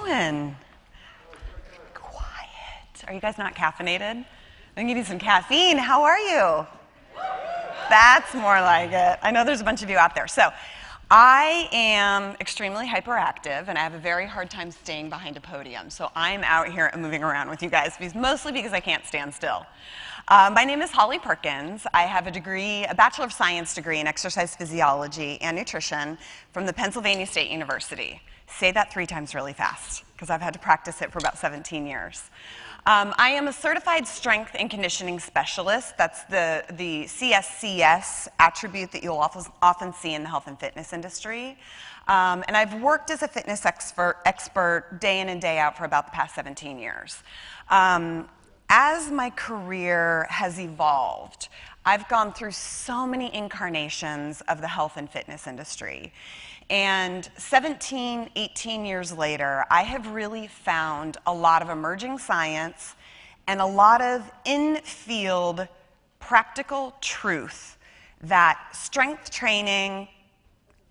doing? Quiet. Are you guys not caffeinated? I think you need some caffeine. How are you? That's more like it. I know there's a bunch of you out there. So I am extremely hyperactive, and I have a very hard time staying behind a podium. So I'm out here and moving around with you guys, mostly because I can't stand still. My name is Holly Perkins. I have a Bachelor of Science degree in exercise physiology and nutrition from the Pennsylvania State University. Say that 3 times really fast, because I've had to practice it for about 17 years. I am a certified strength and conditioning specialist. That's the CSCS attribute that you'll often see in the health and fitness industry. And I've worked as a fitness expert day in and day out for about the past 17 years. As my career has evolved, I've gone through so many incarnations of the health and fitness industry. And 17, 18 years later, I have really found a lot of emerging science and a lot of in-field practical truth that strength training,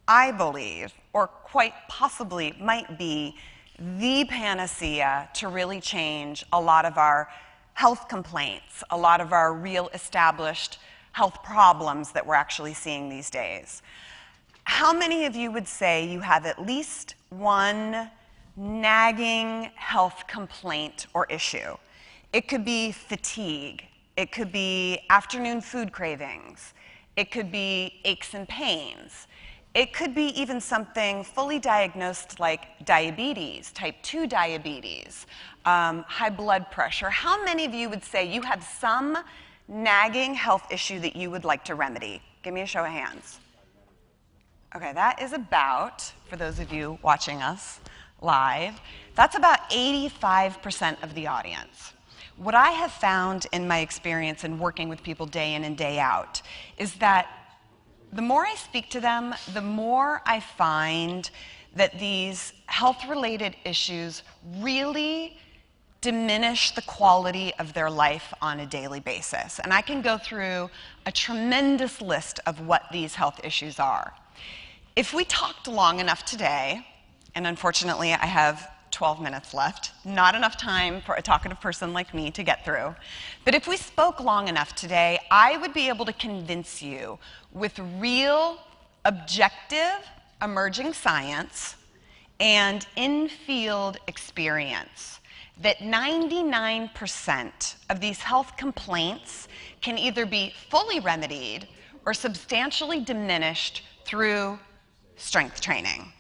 I believe, or quite possibly might be the panacea to really change a lot of our health complaints, a lot of our real established health problems that we're actually seeing these days. How many of you would say you have at least one nagging health complaint or issue? It could be fatigue. It could be afternoon food cravings. It could be aches and pains. It could be even something fully diagnosed like diabetes, type 2 diabetes, high blood pressure. How many of you would say you have some nagging health issue that you would like to remedy? Give me a show of hands. Okay, that is about, for those of you watching us live, that's about 85% of the audience. What I have found in my experience in working with people day in and day out is that the more I speak to them, the more I find that these health-related issues really diminish the quality of their life on a daily basis. And I can go through a tremendous list of what these health issues are. If we talked long enough today, and unfortunately I have 12 minutes left, not enough time for a talkative person like me to get through, but if we spoke long enough today, I would be able to convince you with real, objective, emerging science and in-field experience that 99% of these health complaints can either be fully remedied or substantially diminished through strength training.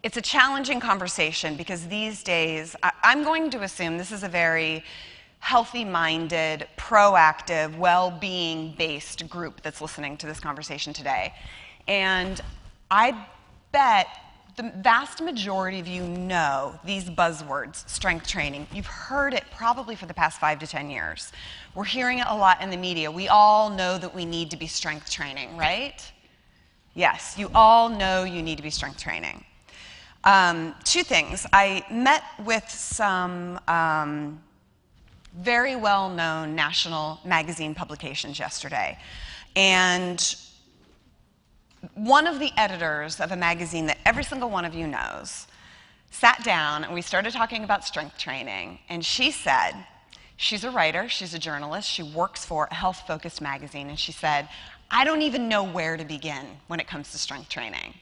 It's a challenging conversation because these days, I'm going to assume this is a very healthy-minded, proactive, well-being-based group that's listening to this conversation today. And I bet the vast majority of you know these buzzwords, strength training. You've heard it probably for the past 5 to 10 years. We're hearing it a lot in the media. We all know that we need to be strength training, right? Yes, you all know you need to be strength training. 2 things. I met with some very well-known national magazine publications yesterday. And one of the editors of a magazine that every single one of you knows sat down and we started talking about strength training. And she said, she's a writer, she's a journalist, she works for a health-focused magazine, and she said, I don't even know where to begin when it comes to strength training.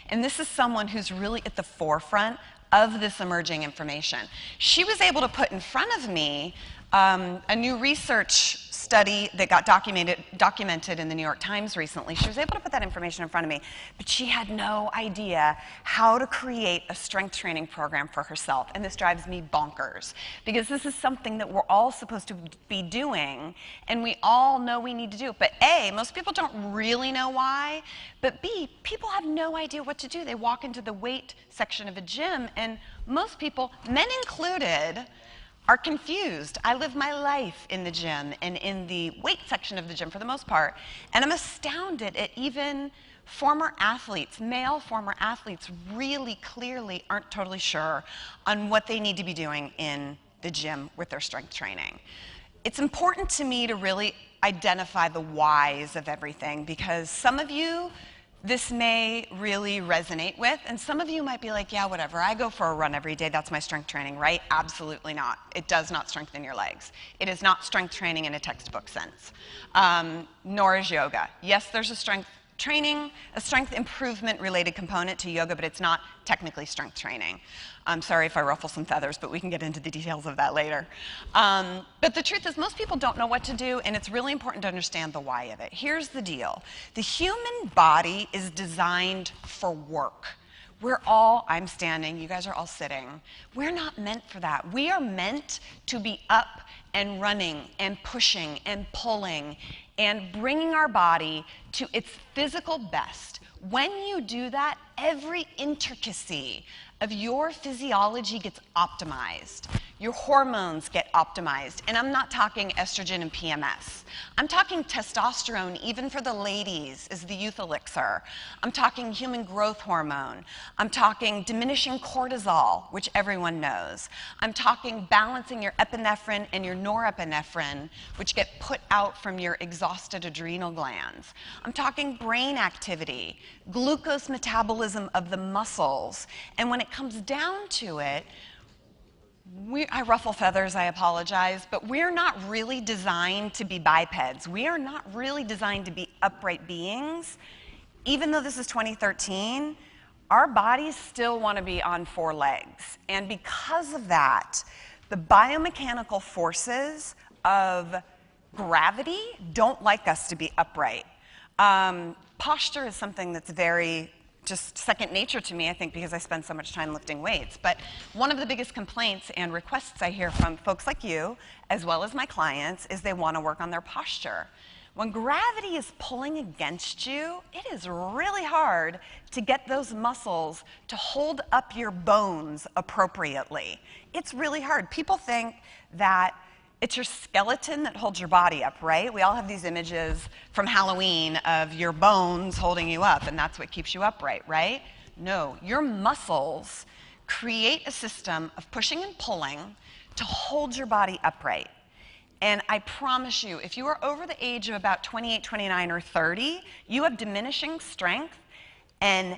And this is someone who's really at the forefront of this emerging information. She was able to put in front of me a new research study that got documented in the New York Times recently. She was able to put that information in front of me, but she had no idea how to create a strength training program for herself. And this drives me bonkers, because this is something that we're all supposed to be doing, and we all know we need to do it. But A, most people don't really know why, but B, people have no idea what to do. They walk into the weight section of a gym, and most people, men included, are confused. I live my life in the gym and in the weight section of the gym for the most part, and I'm astounded at even former athletes, male former athletes, really clearly aren't totally sure on what they need to be doing in the gym with their strength training. It's important to me to really identify the whys of everything, because some of you this may really resonate with, and some of you might be like, yeah, whatever, I go for a run every day, that's my strength training, right? Absolutely not. It does not strengthen your legs. It is not strength training in a textbook sense, nor is yoga. Yes, there's a strength training, a strength improvement related component to yoga, but it's not technically strength training. I'm sorry if I ruffle some feathers, but we can get into the details of that later. But the truth is, most people don't know what to do, and it's really important to understand the why of it. Here's the deal. The human body is designed for work. I'm standing, you guys are all sitting. We're not meant for that. We are meant to be up and running and pushing and pulling and bringing our body to its physical best. When you do that, every intricacy of your physiology gets optimized. Your hormones get optimized. And I'm not talking estrogen and PMS. I'm talking testosterone, even for the ladies, is the youth elixir. I'm talking human growth hormone. I'm talking diminishing cortisol, which everyone knows. I'm talking balancing your epinephrine and your norepinephrine, which get put out from your exhausted adrenal glands. I'm talking brain activity, glucose metabolism of the muscles. And when it comes down to it, I ruffle feathers, I apologize, but we're not really designed to be bipeds. We are not really designed to be upright beings. Even though this is 2013, our bodies still want to be on 4 legs. And because of that, the biomechanical forces of gravity don't like us to be upright. Posture is something that's very just second nature to me, I think, because I spend so much time lifting weights. But one of the biggest complaints and requests I hear from folks like you, as well as my clients, is they want to work on their posture. When gravity is pulling against you, it is really hard to get those muscles to hold up your bones appropriately. It's really hard. People think that it's your skeleton that holds your body up, right? We all have these images from Halloween of your bones holding you up, and that's what keeps you upright, right? No, your muscles create a system of pushing and pulling to hold your body upright. And I promise you, if you are over the age of about 28, 29, or 30, you have diminishing strength, and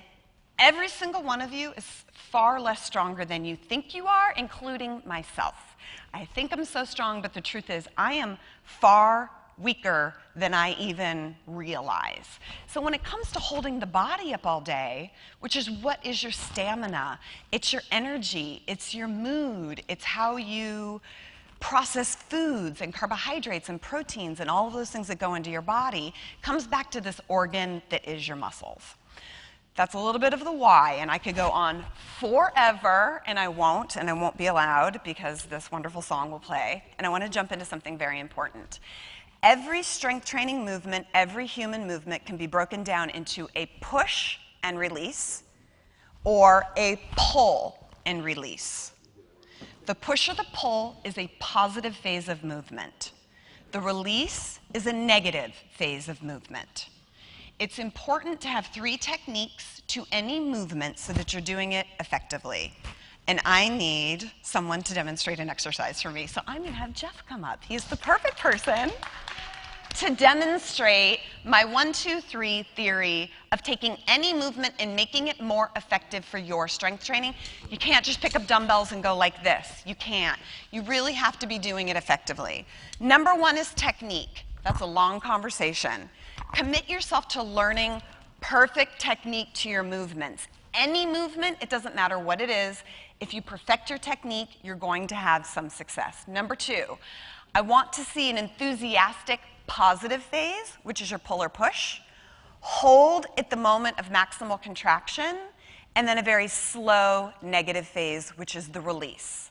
every single one of you is far less stronger than you think you are, including myself. I think I'm so strong, but the truth is I am far weaker than I even realize. So when it comes to holding the body up all day, which is what is your stamina, it's your energy, it's your mood, it's how you process foods and carbohydrates and proteins and all of those things that go into your body, comes back to this organ that is your muscles. That's a little bit of the why, and I could go on forever, and I won't be allowed because this wonderful song will play, and I want to jump into something very important. Every strength training movement, every human movement can be broken down into a push and release or a pull and release. The push or the pull is a positive phase of movement. The release is a negative phase of movement. It's important to have 3 techniques to any movement so that you're doing it effectively. And I need someone to demonstrate an exercise for me. So I'm going to have Jeff come up. He's the perfect person to demonstrate my 1, 2, 3 theory of taking any movement and making it more effective for your strength training. You can't just pick up dumbbells and go like this. You can't. You really have to be doing it effectively. Number 1 is technique. That's a long conversation. Commit yourself to learning perfect technique to your movements. Any movement, it doesn't matter what it is, if you perfect your technique, you're going to have some success. Number 2, I want to see an enthusiastic positive phase, which is your pull or push. Hold at the moment of maximal contraction, and then a very slow negative phase, which is the release.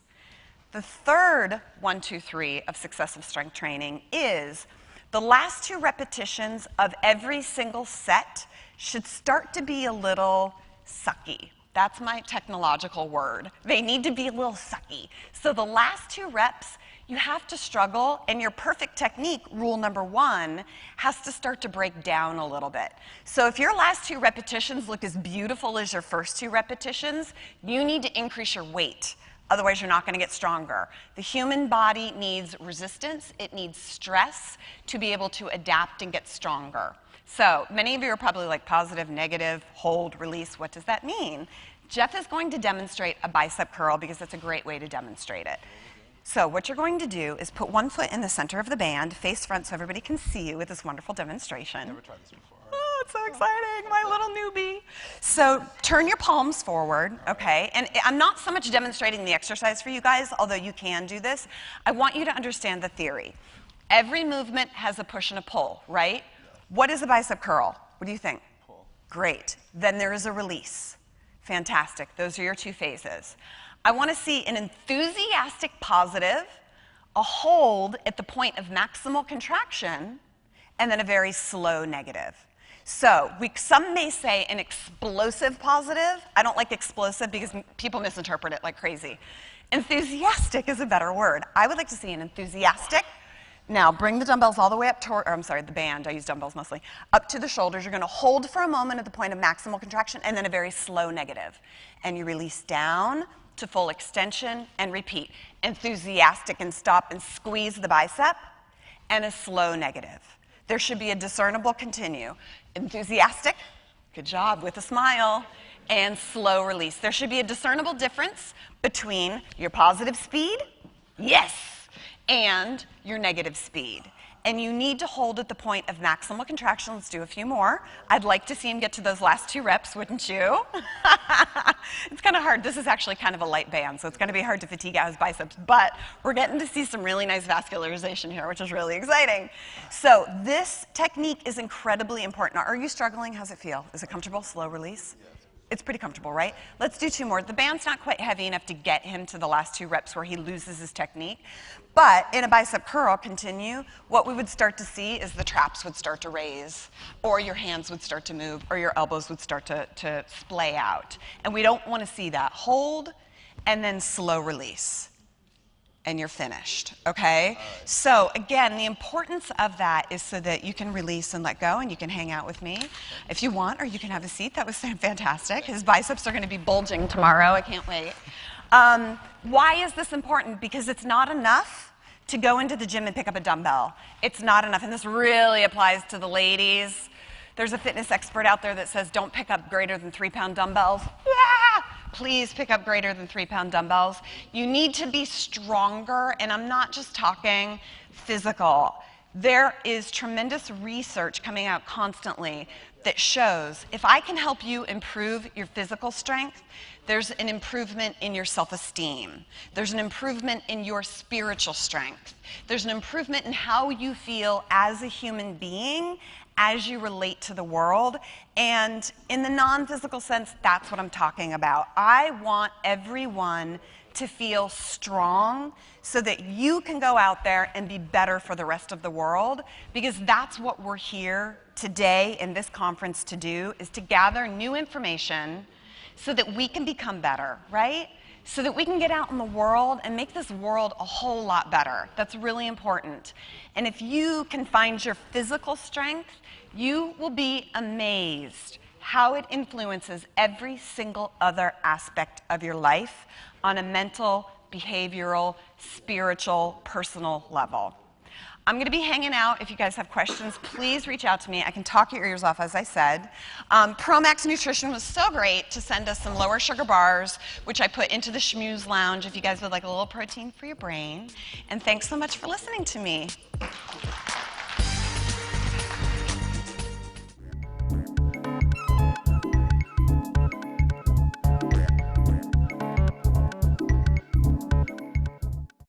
The third 1, 2, 3 of successful strength training is the last 2 repetitions of every single set should start to be a little sucky. That's my technological word. They need to be a little sucky. So the last 2 reps, you have to struggle, and your perfect technique, rule number 1, has to start to break down a little bit. So if your last 2 repetitions look as beautiful as your first 2 repetitions, you need to increase your weight. Otherwise, you're not going to get stronger. The human body needs resistance. It needs stress to be able to adapt and get stronger. So many of you are probably like positive, negative, hold, release. What does that mean? Jeff is going to demonstrate a bicep curl because that's a great way to demonstrate it. So what you're going to do is put one foot in the center of the band, face front so everybody can see you with this wonderful demonstration. Never tried this before. Oh, it's so exciting, my little newbie. So turn your palms forward, okay? And I'm not so much demonstrating the exercise for you guys, although you can do this. I want you to understand the theory. Every movement has a push and a pull, right? What is a bicep curl? What do you think? Pull. Great. Then there is a release. Fantastic. Those are your two phases. I want to see an enthusiastic positive, a hold at the point of maximal contraction, and then a very slow negative. So some may say an explosive positive. I don't like explosive because people misinterpret it like crazy. Enthusiastic is a better word. I would like to see an enthusiastic. Now bring the dumbbells all the way up toward, or I'm sorry, the band, I use dumbbells mostly, up to the shoulders. You're going to hold for a moment at the point of maximal contraction and then a very slow negative. And you release down to full extension and repeat. Enthusiastic and stop and squeeze the bicep and a slow negative. There should be a discernible continue. Enthusiastic, good job, with a smile, and slow release. There should be a discernible difference between your positive speed, yes, and your negative speed. And you need to hold at the point of maximal contraction. Let's do a few more. I'd like to see him get to those last 2 reps, wouldn't you? It's kind of hard. This is actually kind of a light band, so it's going to be hard to fatigue out his biceps. But we're getting to see some really nice vascularization here, which is really exciting. So this technique is incredibly important. Now, are you struggling? How's it feel? Is it comfortable? Slow release? Yes. It's pretty comfortable, right? Let's do 2 more. The band's not quite heavy enough to get him to the last 2 reps where he loses his technique. But in a bicep curl, continue, what we would start to see is the traps would start to raise, or your hands would start to move, or your elbows would start to splay out. And we don't want to see that. Hold, and then slow release. And you're finished, okay? Right. So again, the importance of that is so that you can release and let go and you can hang out with me if you want, or you can have a seat. That was fantastic. His biceps are gonna be bulging tomorrow. I can't wait. Why is this important? Because it's not enough to go into the gym and pick up a dumbbell. It's not enough, and this really applies to the ladies. There's a fitness expert out there that says don't pick up greater than 3-pound dumbbells. Yeah! Please pick up greater than 3-pound dumbbells. You need to be stronger, and I'm not just talking physical. There is tremendous research coming out constantly that shows if I can help you improve your physical strength, there's an improvement in your self-esteem. There's an improvement in your spiritual strength. There's an improvement in how you feel as a human being as you relate to the world. And in the non-physical sense, that's what I'm talking about. I want everyone to feel strong so that you can go out there and be better for the rest of the world, because that's what we're here today in this conference to do, is to gather new information so that we can become better, right? So that we can get out in the world and make this world a whole lot better. That's really important. And if you can find your physical strength, you will be amazed how it influences every single other aspect of your life on a mental, behavioral, spiritual, personal level. I'm going to be hanging out. If you guys have questions, please reach out to me. I can talk your ears off, as I said. Promax Nutrition was so great to send us some lower sugar bars, which I put into the Schmooze Lounge if you guys would like a little protein for your brain. And thanks so much for listening to me.